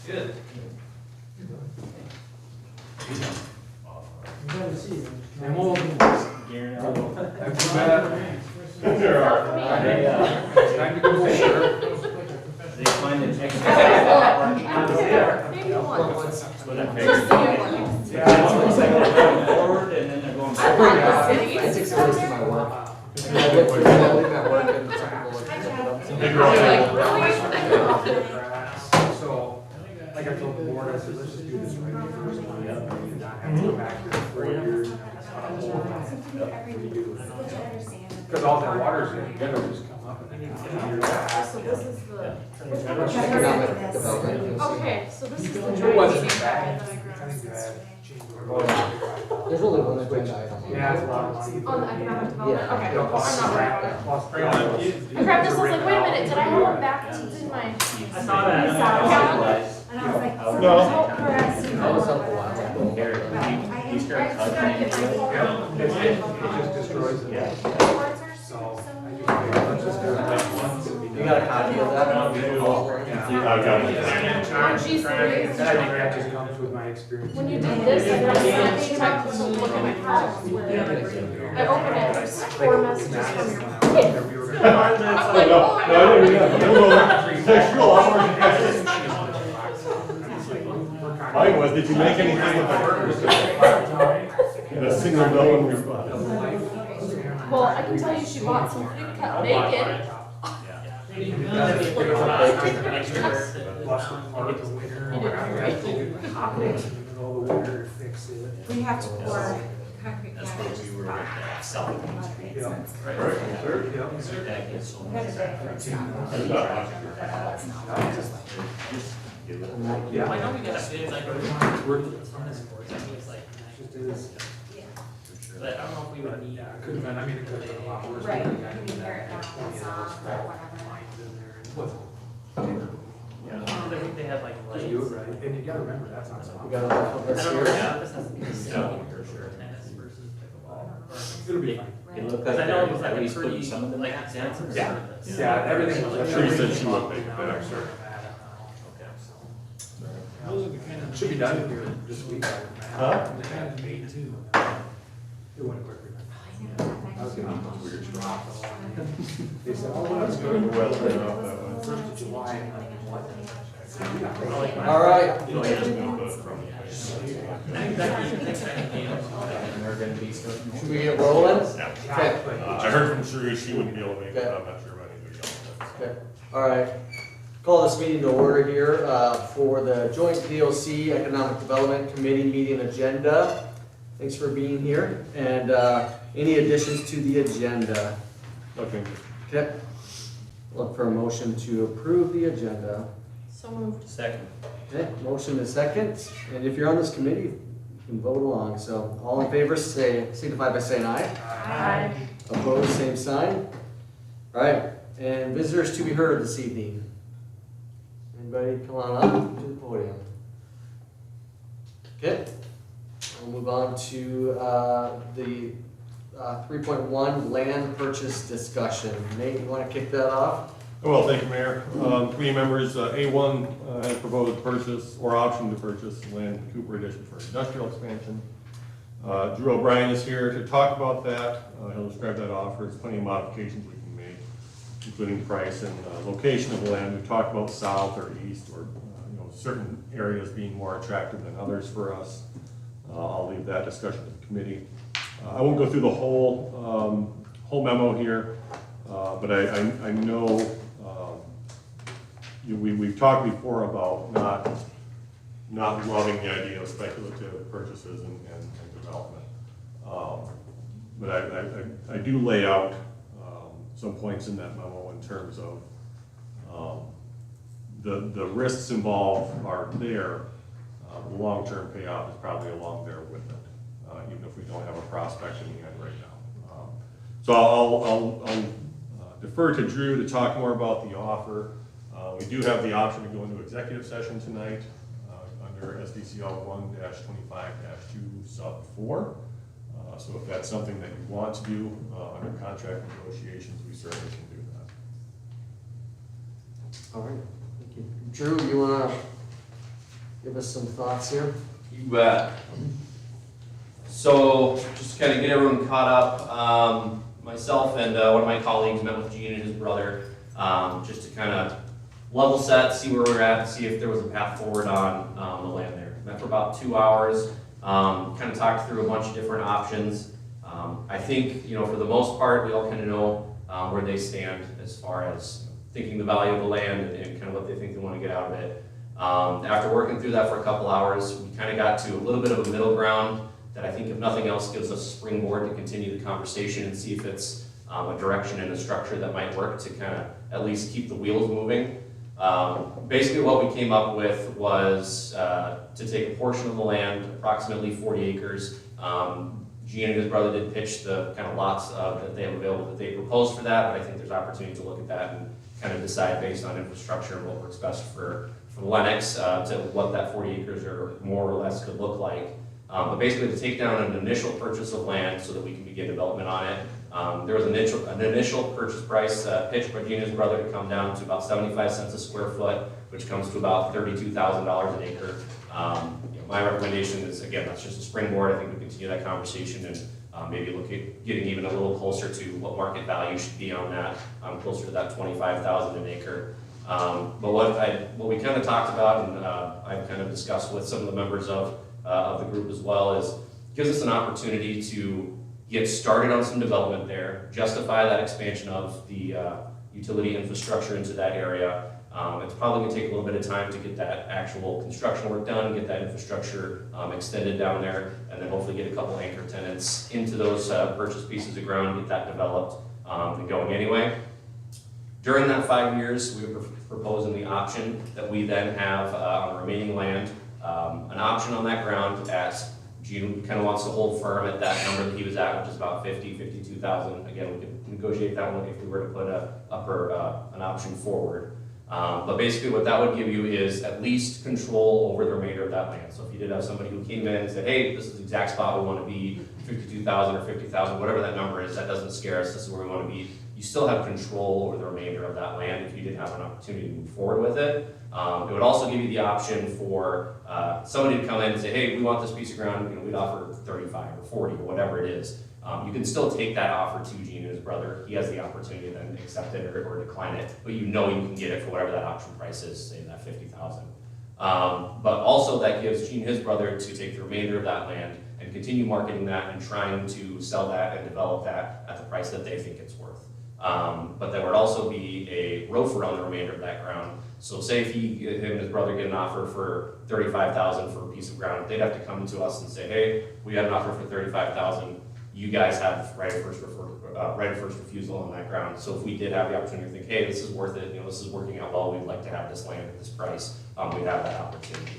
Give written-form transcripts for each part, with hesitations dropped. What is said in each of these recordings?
Good. Glad to see you. I'm old. Gary, There are. Time to go fishing. they find it extra. Maybe once. So that Just makes so it you know. it's like they're going forward and then they're going I back. love Yeah, the I cities. take some risks to my work. Wow. I leave at work and some people look at it. Big You're like, rock. really? So, like I told the board, I said, let's just do this right the first one. And not have to go back here for a year. Because all that water's gonna together just come up and then you can hear that. So this is the, Economic development. okay, so this is the It joint wasn't meeting bad. packet that I I grabbed. think you had changed order. There's only one agenda item. Yeah, it's a lot of money. On the economic development, Yeah. okay, It'll well, I'm cost not worried about it. plus I grabbed this, I was like, wait a minute, did I have one back in my? I saw that. And I was like, No. no. That was up a while ago. Gary, he started I grabbed it, touching. It just destroys it. Yeah. So, I just figured, let's just do it like once and be You done. got a copy of that? Yeah. I've got it. Oh, geez, And I think that just comes with my experience. when you did this, I grabbed it, to look at my files where I opened it, there's 4 messages from your. I'm like, oh my Mine was, did you make anything with the burgers? And a single no in response. Well, I can tell you she bought some pre-cut bacon. We have to pour concrete That's where packages. we were with that selling. Yeah. Right. That gets so much. Yeah. I know we got bids, like, on this board, so it's like, but I don't know if we would need. Yeah, it could have been, I mean, it could have been a lot worse. Right, I you mean, can hear it now, it's on, or whatever. lines in there and it wasn't- I think they had like lights. Just do it right, and you gotta remember, that's not. We got enough of I this don't know, here. yeah, this has to be the same Yeah, for sure. tennis versus pickleball. It'll be fine. It looked like Because I know it was they're like at a least pretty, putting some of them like, back. example Yeah. service. Yeah, everything was. Sure, you said she would make it Now better. they're certain that, Those are the kind of. Should be done here this week. Huh? The kind of made too. It went quicker than. I was gonna be weird drop. They said, oh, well, that's good. Well, they're off that one. First of July. And then what? All right. You know, I just moved it from. And they're gonna be starting. Should we get rolling? Okay. I heard from Sheree, she wouldn't be able to make it, I'm not sure about anybody else. Okay. All right. Call this meeting to order here for the joint DOC Economic Development Committee meeting agenda. Thanks for being here. And any additions to the agenda? Okay. Okay. Look for a motion to approve the agenda. So moved. Second. Okay, motion is second. And if you're on this committee, you can vote along. So all in favor, signify by saying aye. Aye. Opposed, same sign. All right, and visitors to be heard this evening. Anybody come on up to the podium? Okay, we'll move on to the 3.1 land purchase discussion. Nate, you want to kick that off? Well, thank you, Mayor. Committee members, A1 has proposed purchase or option to purchase land in Cooper Addition for industrial expansion. Drew O'Brien is here to talk about that. He'll describe that offer. There's plenty of modifications we can make, including price and location of the land. We've talked about south or east or certain areas being more attractive than others for us. I'll leave that discussion to the committee. I won't go through the whole memo here, but I know we've talked before about not loving the idea of speculative purchases and development. But I do lay out some points in that memo in terms of the risks involved are there. The long-term payoff is probably along there with it, even if we don't have a prospect in the end right now. So I'll defer to Drew to talk more about the offer. We do have the option to go into executive session tonight under SDCL 1-25-2 sub 4. So if that's something that you want to do under contract negotiations, we certainly can do that. All right, thank you. Drew, you want to give us some thoughts here? You bet. So, just to kind of get everyone caught up, myself and one of my colleagues met with Gene and his brother, just to kind of level set, see where we're at, see if there was a path forward on the land there. Met for about 2 hours, kind of talked through a bunch of different options. I think, you know, for the most part, we all kind of know where they stand as far as thinking the value of the land and kind of what they think they want to get out of it. After working through that for a couple hours, we kind of got to a little bit of a middle ground that I think, if nothing else, gives us a springboard to continue the conversation and see if it's a direction and a structure that might work to kind of at least keep the wheels moving. Basically what we came up with was to take a portion of the land, approximately 40 acres. Gene and his brother did pitch the kind of lots that they have available that they proposed for that, but I think there's opportunity to look at that and kind of decide based on infrastructure and what works best for Lennox to what that 40 acres or more or less could look like. But basically to take down an initial purchase of land so that we can begin development on it. There was an initial purchase price pitched by Gene and his brother to come down to about 75 cents a square foot, which comes to about $32,000 an acre. You know, my recommendation is, again, that's just a springboard. I think we continue that conversation and maybe look at getting even a little closer to what market value should be on that, closer to that $25,000 an acre. But what we kind of talked about, and I've kind of discussed with some of the members of the group as well, is gives us an opportunity to get started on some development there, justify that expansion of the utility infrastructure into that area. It's probably going to take a little bit of time to get that actual construction work done, get that infrastructure extended down there, and then hopefully get a couple anchor tenants into those purchase pieces of ground, get that developed and going anyway. During that 5 years, we were proposing the option that we then have on the remaining land, an option on that ground at, Gene kind of wants to hold firm at that number that he was at, which is about 52,000. Again, we could negotiate that one if we were to put an option forward. But basically what that would give you is at least control over the remainder of that land. So if you did have somebody who came in and said, hey, this is the exact spot we want to be, 52,000 or 50,000, whatever that number is, that doesn't scare us, this is where we want to be. You still have control over the remainder of that land if you did have an opportunity to move forward with it. It would also give you the option for somebody to come in and say, hey, we want this piece of ground, you know, we'd offer 35 or 40 or whatever it is. You can still take that offer to Gene and his brother. He has the opportunity to then accept it or decline it, but you know you can get it for whatever that option price is, say that 50,000. But also that gives Gene and his brother to take the remainder of that land and continue marketing that and trying to sell that and develop that at the price that they think it's worth. But there would also be a ROFR on the remainder of that ground. So say if him and his brother get an offer for $35,000 for a piece of ground, they'd have to come to us and say, hey, we have an offer for $35,000. You guys have right of first refusal on that ground. So if we did have the opportunity to think, hey, this is worth it, you know, this is working out well, we'd like to have this land at this price, we'd have that opportunity.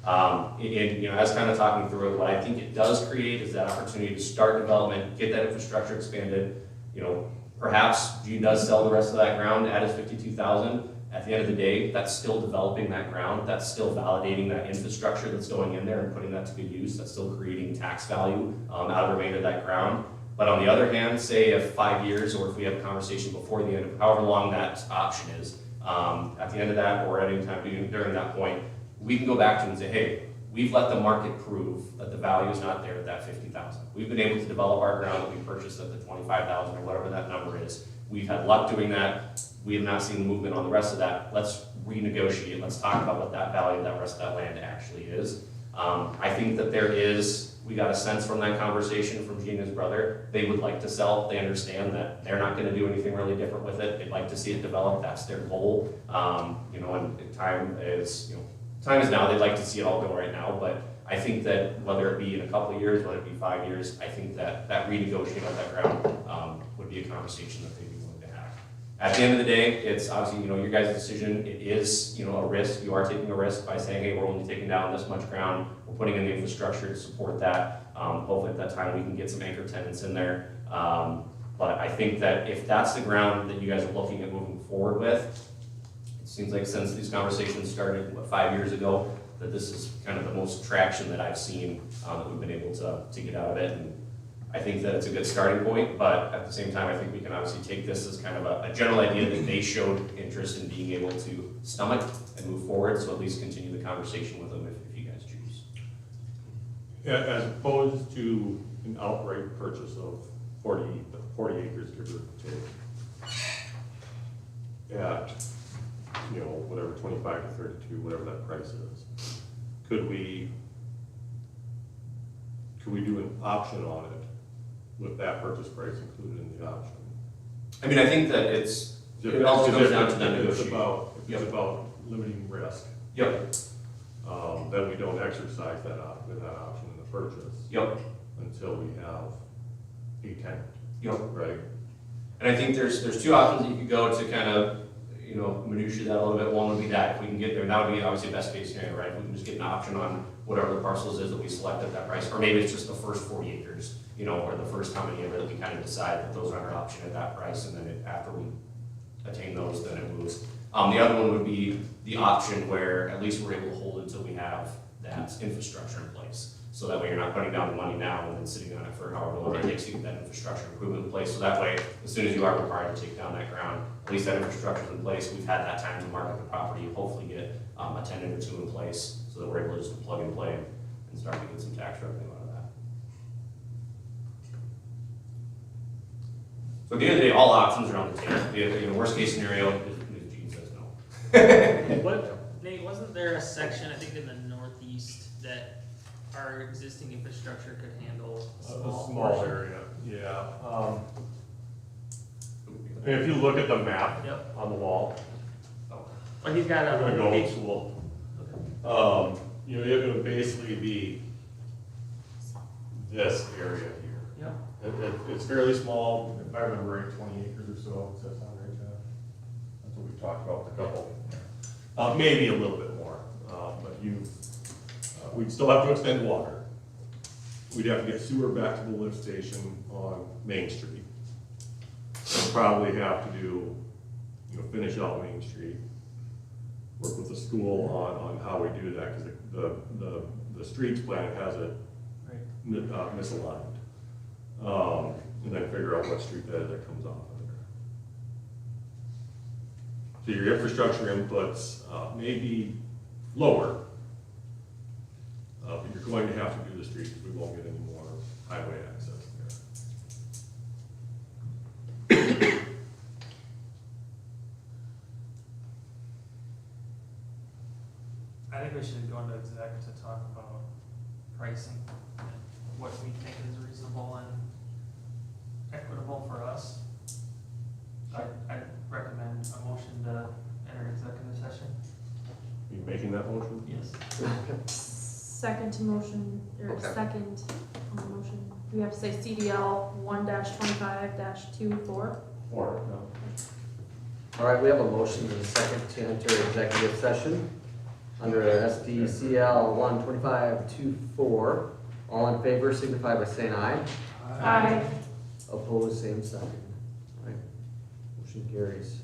And you know, as kind of talking through it, what I think it does create is that opportunity to start development, get that infrastructure expanded. You know, perhaps Gene does sell the rest of that ground at his 52,000. At the end of the day, that's still developing that ground. That's still validating that infrastructure that's going in there and putting that to good use. That's still creating tax value out of the remainder of that ground. But on the other hand, say if 5 years, or if we have a conversation before the end of however long that option is, at the end of that or at any time during that point, we can go back to them and say, hey, we've let the market prove that the value is not there at that 50,000. We've been able to develop our ground that we purchased at the 25,000 or whatever that number is. We've had luck doing that. We have not seen the movement on the rest of that. Let's renegotiate. Let's talk about what that value of that rest of that land actually is. I think that we got a sense from that conversation from Gene and his brother, they would like to sell. They understand that they're not going to do anything really different with it. They'd like to see it develop. That's their goal. You know, and time is now. They'd like to see it all go right now, but I think that whether it be in a couple of years, whether it be 5 years, I think that renegotiating on that ground would be a conversation that they'd be willing to have. At the end of the day, it's obviously, you know, your guys' decision. It is, you know, a risk. You are taking a risk by saying, hey, we're only taking down this much ground. We're putting in the infrastructure to support that. Hopefully at that time we can get some anchor tenants in there. But I think that if that's the ground that you guys are looking at moving forward with, it seems like since these conversations started, 5 years ago, that this is kind of the most traction that I've seen that we've been able to get out of it. And I think that it's a good starting point, but at the same time, I think we can obviously take this as kind of a general idea that they showed interest in being able to stomach and move forward, so at least continue the conversation with them if you guys choose. As opposed to an outright purchase of 40 acres, give or take, at, you know, whatever, 25 to 32, whatever that price is. Could we do an option on it with that purchase price included in the option? I mean, I think that it all comes down to the negotiation. It's about limiting risk, Yep, then we don't exercise that option in the purchase yep, until we have a tenant, yep. right? And I think there's two options that you could go to kind of, you know, minutia that a little bit. One would be that if we can get there, that would be obviously best case scenario, right? We can just get an option on whatever the parcels is that we select at that price, or maybe it's just the first 40 acres, you know, or the first how many ever that we kind of decide that those are under option at that price, and then after we attain those, then it moves. The other one would be the option where at least we're able to hold until we have that infrastructure in place. So that way you're not putting down the money now and then sitting on it for however long it takes to get that infrastructure improvement in place. So that way, as soon as you are required to take down that ground, at least that infrastructure's in place. We've had that time to market the property, hopefully get a tenant or two in place so that we're able to just plug and play and start to get some tax revenue out of that. So at the end of the day, all options are on the table. The worst case scenario is Gene says no. What, Nate, wasn't there a section, I think in the northeast, that our existing infrastructure could handle a A small small area, yeah. And if you look at the map Yep. on the wall, But he's got I'm gonna go a, old school. You know, it would basically be this area here. yep, It's fairly small, if I remember right, 20 acres or so, does that sound right, Jeff? That's what we've talked about with a couple. Maybe a little bit more, but we'd still have to extend water. We'd have to get sewer back to the lift station on Main Street. We'd probably have to do, you know, finish out Main Street. Work with the school on how we do that, because the streets plan has it misaligned. And then figure out what street that comes off of there. So your infrastructure inputs may be lower, but you're going to have to do the street, because we won't get any more highway access there. I think we should go into exec to talk about pricing and what we think is reasonable and equitable for us. I'd recommend a motion to enter executive session. Are you making that motion? Yes. Second to motion, or Okay. second on the motion. We have to say CDL 1-25-24. Or, no? All right, we have a motion and a second to enter executive session under SDCL 125-24. All in favor signify by saying aye. Aye. Opposed, same sign. All right, motion carries.